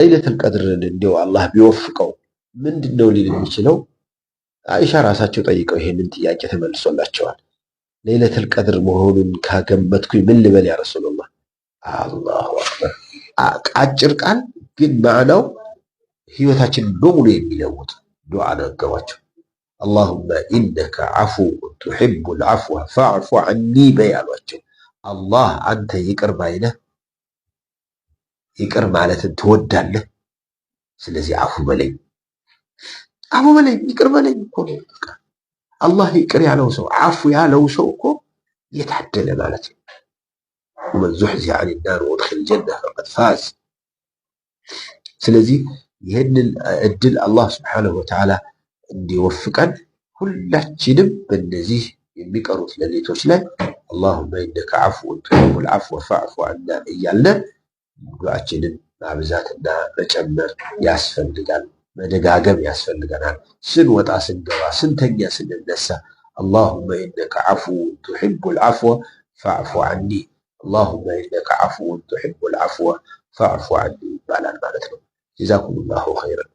ለይለቱል ቀድርን እንደው አላህ ቢወፍቀው ምንድነው ሊል የሚችለው? አይሻ ራሳቸው ጠይቀው ይሄንን ጥያቄ ተመልሶላቸዋል። ለይለቱል ቀድር መሆኑን ካገመትኩኝ ምን ልበል ያ ረሱላህ? አላሁ አክበር። አጭር ቃል ግን ማዕናው ህይወታችንን በሙሉ የሚለውጥ ዱዓ ነገሯቸው። አላሁመ ኢነከ ዐፉውን ቱሒቡል ዐፍወ ፈዕፉ ዐኒ በይ አሏቸው። አላህ አንተ ይቅር ባይ ነህ፣ ይቅር ማለትን ትወዳለህ። ስለዚህ አፉ በለኝ፣ አፉ በለኝ፣ ይቅር በለኝ እኮ ነው። አላህ ይቅር ያለው ሰው አፉ ያለው ሰው እኮ የታደለ ማለት ነው። ወመን ዙሕዚሐ ዐኒ ናር ወኡድኺለል ጀነ ፈቀድ ፋዝ። ስለዚህ ይህንን እድል አላህ ስብሓነሁ ወተዓላ እንዲወፍቀን ሁላችንም በእነዚህ የሚቀሩት ሌሊቶች ላይ አላሁመ ኢነከ ዐፉውን ቱሒቡል ዐፍወ ፈዕፉ ዐና እያልን ዱዓችንን ማብዛትና መጨመር ያስፈልጋል። መደጋገም ያስፈልገናል። ስንወጣ ስንገባ፣ ስንተኛ ስንነሳ አላሁመ ኢነከ ዐፉውን ቱሒቡል ዐፍወ ፈዕፉ ዐኒ፣ አላሁመ ኢነከ ዐፉውን ቱሒቡል ዐፍወ ፈዕፉ ዐኒ ይባላል ማለት ነው። ጀዛኩሙላሁ ኸይረን።